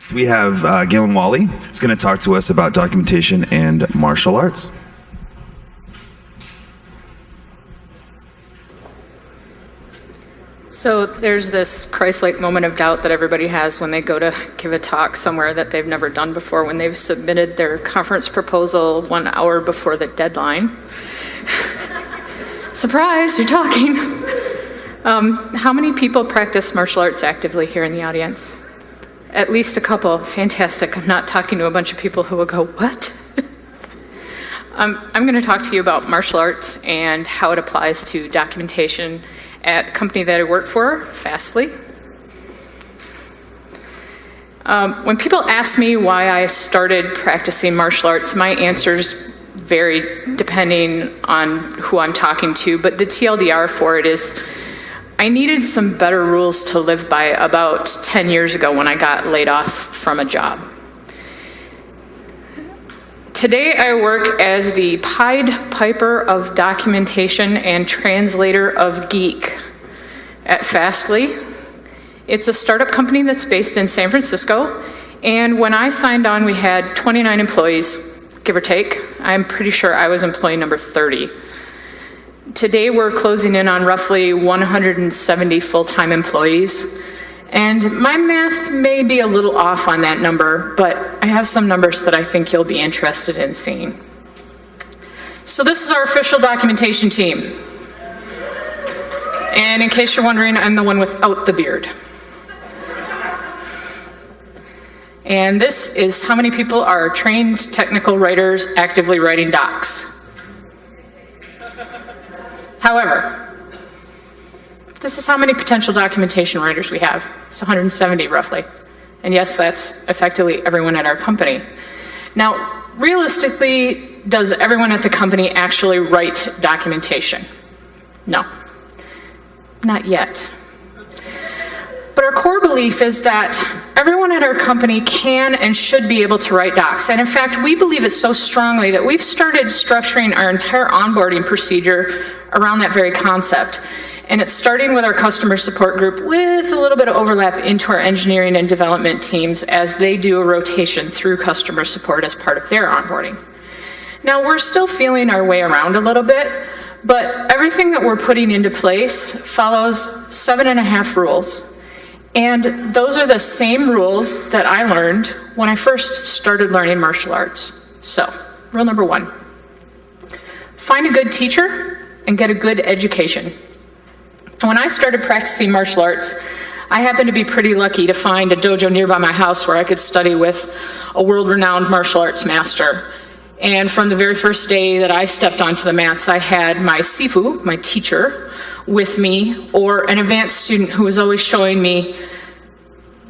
Next, we have Gaylin Walli, who's going to talk to us about documentation and martial arts. So there's this Christ-like moment of doubt that everybody has when they go to give a talk somewhere that they've never done before, when they've submitted their conference proposal 1 hour before the deadline. Surprise, you're talking. How many people practice martial arts actively here in the audience? At least a couple. Fantastic. I'm not talking to a bunch of people who will go, what? I'm going to talk to you about martial arts and how it applies to documentation at the company that I work for, Fastly. When people ask me why I started practicing martial arts, my answers vary depending on who I'm talking to, but the TLDR for it is I needed some better rules to live by about 10 years ago when I got laid off from a job. Today I work as the Pied Piper of documentation and translator of Geek at Fastly. It's a startup company that's based in San Francisco, and when I signed on we had 29 employees, give or take. I'm pretty sure I was employee number 30. Today we're closing in on roughly 170 full-time employees, and my math may be a little off on that number, but I have some numbers that I think you'll be interested in seeing. So this is our official documentation team. And in case you're wondering, I'm the one without the beard. And this is how many people are trained technical writers actively writing docs. However, this is how many potential documentation writers we have. It's 170 roughly. And yes, that's effectively everyone at our company. Now, realistically, does everyone at the company actually write documentation? No, not yet. But our core belief is that everyone at our company can and should be able to write docs. And in fact, we believe it so strongly that we've started structuring our entire onboarding procedure around that very concept. And it's starting with our customer support group with a little bit of overlap into our engineering and development teams as they do a rotation through customer support as part of their onboarding. Now, we're still feeling our way around a little bit, but everything that we're putting into place follows 7.5 rules. And those are the same rules that I learned when I first started learning martial arts. So, rule number 1, find a good teacher and get a good education. When I started practicing martial arts, I happened to be pretty lucky to find a dojo nearby my house where I could study with a world-renowned martial arts master. And from the very first day that I stepped onto the mats, I had my sifu, my teacher, with me, or an advanced student who was always showing me,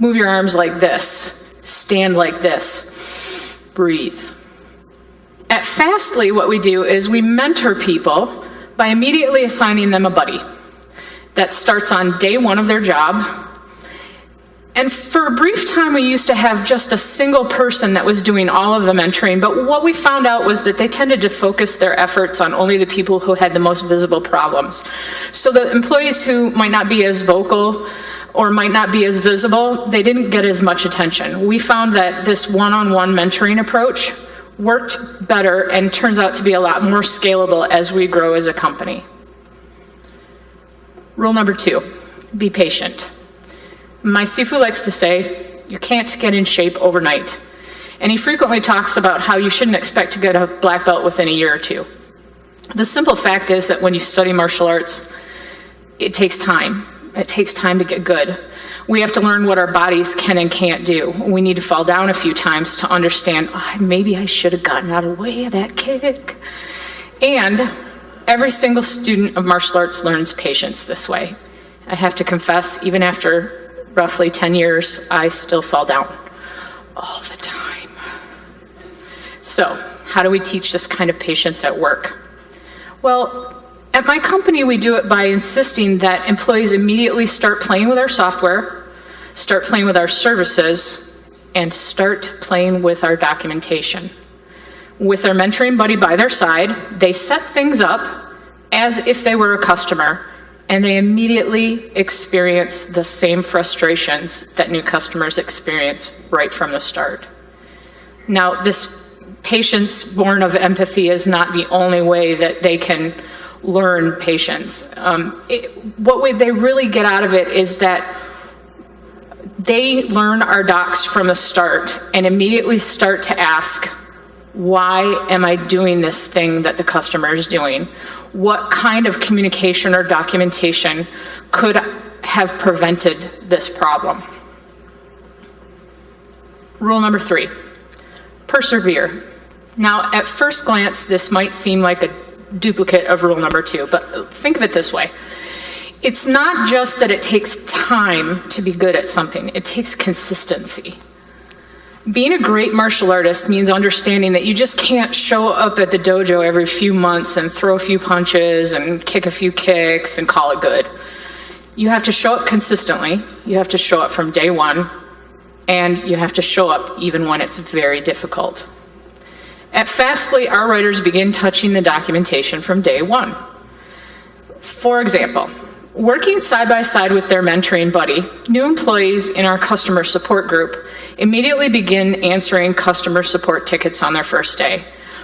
move your arms like this, stand like this, breathe. At Fastly, what we do is we mentor people by immediately assigning them a buddy that starts on day 1 of their job. And for a brief time, we used to have just a single person that was doing all of the mentoring, but what we found out was that they tended to focus their efforts on only the people who had the most visible problems. So the employees who might not be as vocal or might not be as visible, they didn't get as much attention. We found that this one-on-one mentoring approach worked better and turns out to be a lot more scalable as we grow as a company. Rule number 2, be patient. My sifu likes to say, you can't get in shape overnight. And he frequently talks about how you shouldn't expect to get a black belt within a year or 2. The simple fact is that when you study martial arts, it takes time. It takes time to get good. We have to learn what our bodies can and can't do. We need to fall down a few times to understand, maybe I should have gotten out of the way of that kick. And every single student of martial arts learns patience this way. I have to confess, even after roughly 10 years, I still fall down all the time. So, how do we teach this kind of patience at work? Well, at my company, we do it by insisting that employees immediately start playing with our software, start playing with our services, and start playing with our documentation. With their mentoring buddy by their side, they set things up as if they were a customer, and they immediately experience the same frustrations that new customers experience right from the start. Now, this patience born of empathy is not the only way that they can learn patience. They really get out of it is that they learn our docs from the start and immediately start to ask, why am I doing this thing that the customer is doing? What kind of communication or documentation could have prevented this problem? Rule number 3, persevere. Now, at first glance, this might seem like a duplicate of rule number 2, but think of it this way. It's not just that it takes time to be good at something, it takes consistency. Being a great martial artist means understanding that you just can't show up at the dojo every few months and throw a few punches and kick a few kicks and call it good. You have to show up consistently, you have to show up from day one, and you have to show up even when it's very difficult. At Fastly, our writers begin touching the documentation from day one. For example, working side by side with their mentoring buddy, new employees in our customer support group immediately begin answering customer support tickets on their first day.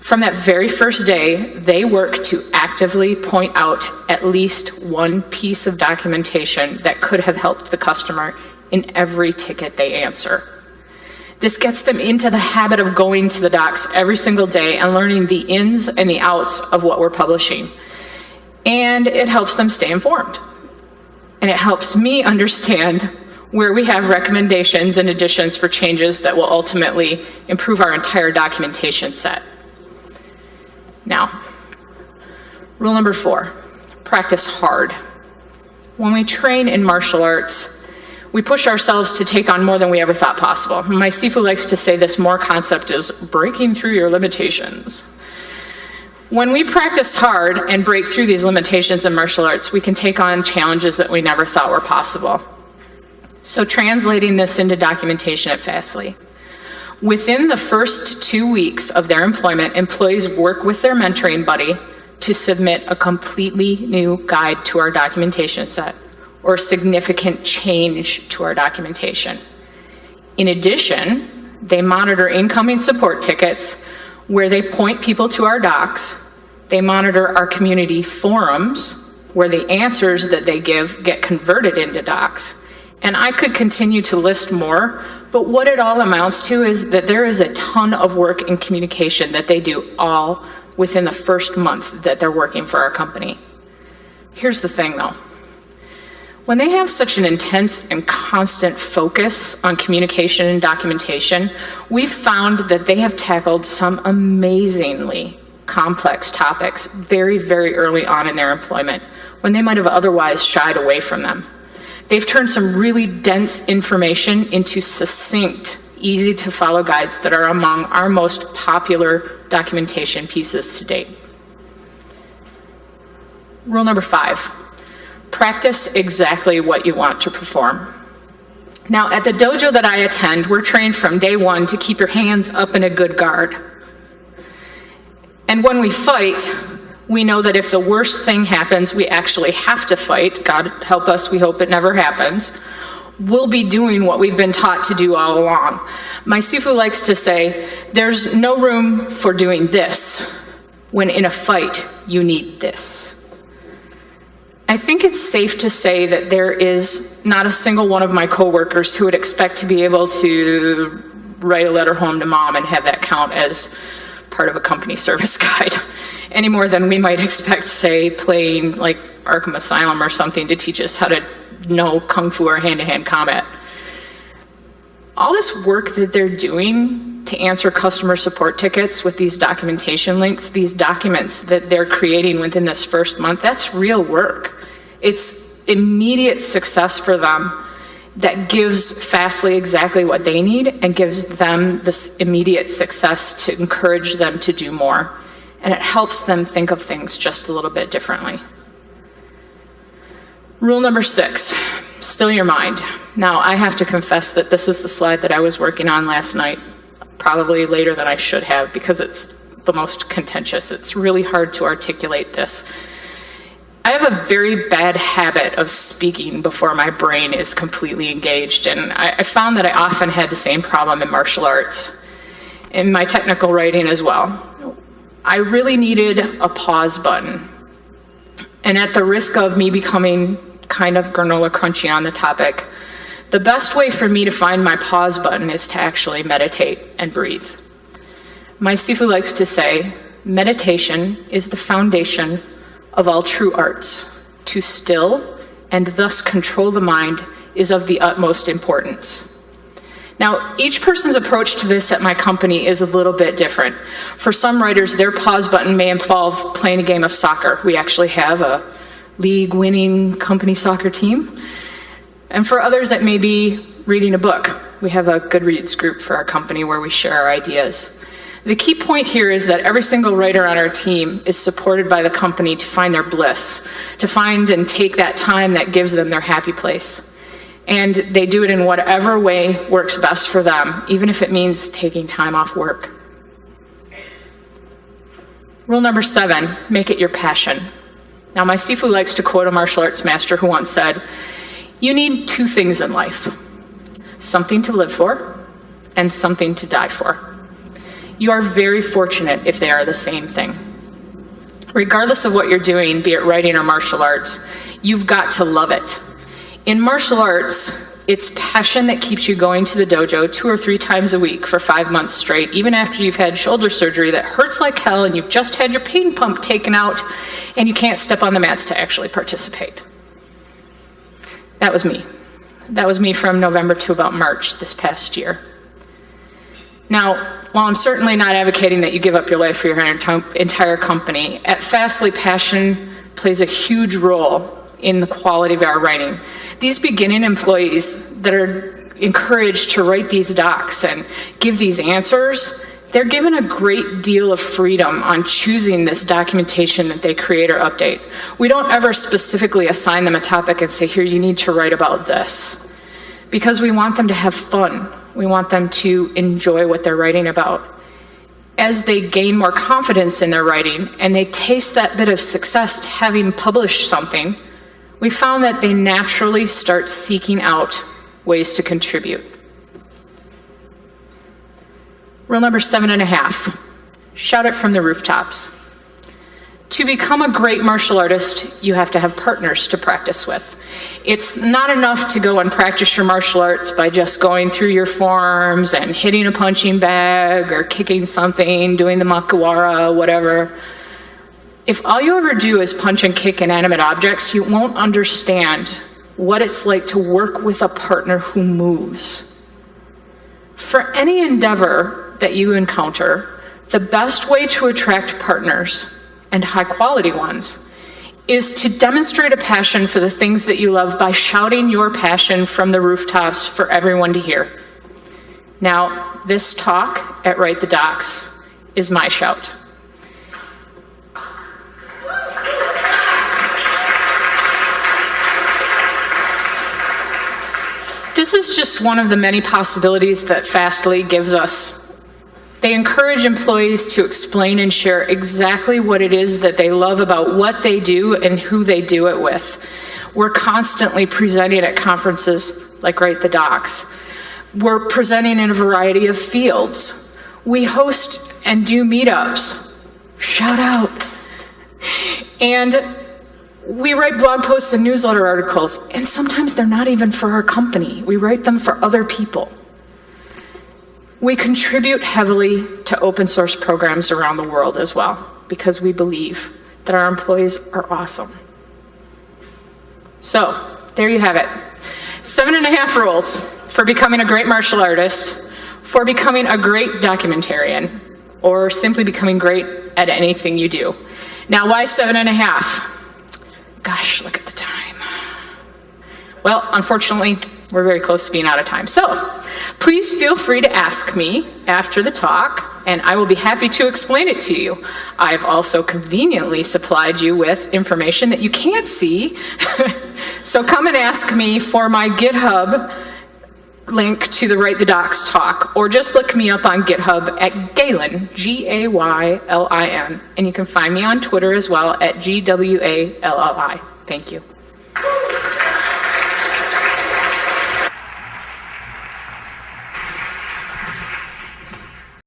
From that very first day, they work to actively point out at least one piece of documentation that could have helped the customer in every ticket they answer. This gets them into the habit of going to the docs every single day and learning the ins and the outs of what we're publishing. And it helps them stay informed. And it helps me understand where we have recommendations and additions for changes that will ultimately improve our entire documentation set. Now, rule number 4, practice hard. When we train in martial arts, we push ourselves to take on more than we ever thought possible. My Sifu likes to say this more concept is breaking through your limitations. When we practice hard and break through these limitations in martial arts, we can take on challenges that we never thought were possible. So translating this into documentation at Fastly. Within the first 2 weeks of their employment, employees work with their mentoring buddy to submit a completely new guide to our documentation set or significant change to our documentation. In addition, they monitor incoming support tickets where they point people to our docs. They monitor our community forums where the answers that they give get converted into docs. And I could continue to list more, but what it all amounts to is that there is a ton of work and communication that they do all within the first month that they're working for our company. Here's the thing though. When they have such an intense and constant focus on communication and documentation, we've found that they have tackled some amazingly complex topics very, very early on in their employment, when they might have otherwise shied away from them. They've turned some really dense information into succinct, easy to follow guides that are among our most popular documentation pieces to date. Rule number 5. Practice exactly what you want to perform. Now, at the dojo that I attend, we're trained from day one to keep your hands up in a good guard. And when we fight, we know that if the worst thing happens, we actually have to fight. God help us, we hope it never happens. We'll be doing what we've been taught to do all along. My Sifu likes to say, there's no room for doing this when in a fight you need this. I think it's safe to say that there is not a single one of my coworkers who would expect to be able to write a letter home to mom and have that count as part of a company service guide, any more than we might expect, say, playing like Arkham Asylum or something to teach us how to know Kung Fu or hand-to-hand combat. All this work that they're doing to answer customer support tickets with these documentation links, these documents that they're creating within this first month, that's real work. It's immediate success for them that gives Fastly exactly what they need and gives them this immediate success to encourage them to do more. And it helps them think of things just a little bit differently. Rule number 6, still your mind. Now, I have to confess that this is the slide that I was working on last night, probably later than I should have, because it's the most contentious. It's really hard to articulate this. I have a very bad habit of speaking before my brain is completely engaged, and I found that I often had the same problem in martial arts, in my technical writing as well. I really needed a pause button. And at the risk of me becoming kind of granola crunchy on the topic, the best way for me to find my pause button is to actually meditate and breathe. My Sifu likes to say, meditation is the foundation of all true arts. To still and thus control the mind is of the utmost importance. Now, each person's approach to this at my company is a little bit different. For some writers, their pause button may involve playing a game of soccer. We actually have a league-winning company soccer team. And for others, it may be reading a book. We have a Goodreads group for our company where we share our ideas. The key point here is that every single writer on our team is supported by the company to find their bliss, to find and take that time that gives them their happy place. And they do it in whatever way works best for them, even if it means taking time off work. Rule number 7, make it your passion. Now, my Sifu likes to quote a martial arts master who once said, "You need 2 things in life, something to live for and something to die for." You are very fortunate if they are the same thing. Regardless of what you're doing, be it writing or martial arts, you've got to love it. In martial arts, it's passion that keeps you going to the dojo 2 or 3 times a week for 5 months straight, even after you've had shoulder surgery that hurts like hell and you've just had your pain pump taken out and you can't step on the mats to actually participate. That was me. That was me from November to about March this past year. Now, while I'm certainly not advocating that you give up your life for your entire company, at Fastly, passion plays a huge role in the quality of our writing. These beginning employees that are encouraged to write these docs and give these answers, they're given a great deal of freedom on choosing this documentation that they create or update. We don't ever specifically assign them a topic and say, here, you need to write about this, because we want them to have fun. We want them to enjoy what they're writing about. As they gain more confidence in their writing and they taste that bit of success having published something, we found that they naturally start seeking out ways to contribute. Rule number 7.5, shout it from the rooftops. To become a great martial artist, you have to have partners to practice with. It's not enough to go and practice your martial arts by just going through your forms and hitting a punching bag or kicking something, doing the makiwara, whatever. If all you ever do is punch and kick inanimate objects, you won't understand what it's like to work with a partner who moves. For any endeavor that you encounter, the best way to attract partners, and high-quality ones, is to demonstrate a passion for the things that you love by shouting your passion from the rooftops for everyone to hear. Now, this talk at Write the Docs is my shout. This is just one of the many possibilities that Fastly gives us. They encourage employees to explain and share exactly what it is that they love about what they do and who they do it with. We're constantly presenting at conferences like Write the Docs. We're presenting in a variety of fields. We host and do meetups. Shout out. And we write blog posts and newsletter articles, and sometimes they're not even for our company. We write them for other people. We contribute heavily to open source programs around the world as well, because we believe that our employees are awesome. So, there you have it. 7.5 rules for becoming a great martial artist, for becoming a great documentarian, or simply becoming great at anything you do. Now, why 7.5? Gosh, look at the time. Well, unfortunately, we're very close to being out of time. So, please feel free to ask me after the talk, and I will be happy to explain it to you. I've also conveniently supplied you with information that you can't see. So come and ask me for my GitHub link to the Write the Docs talk, or just look me up on GitHub at Gaylin, Gaylin, and you can find me on Twitter as well at GWALLI. Thank you.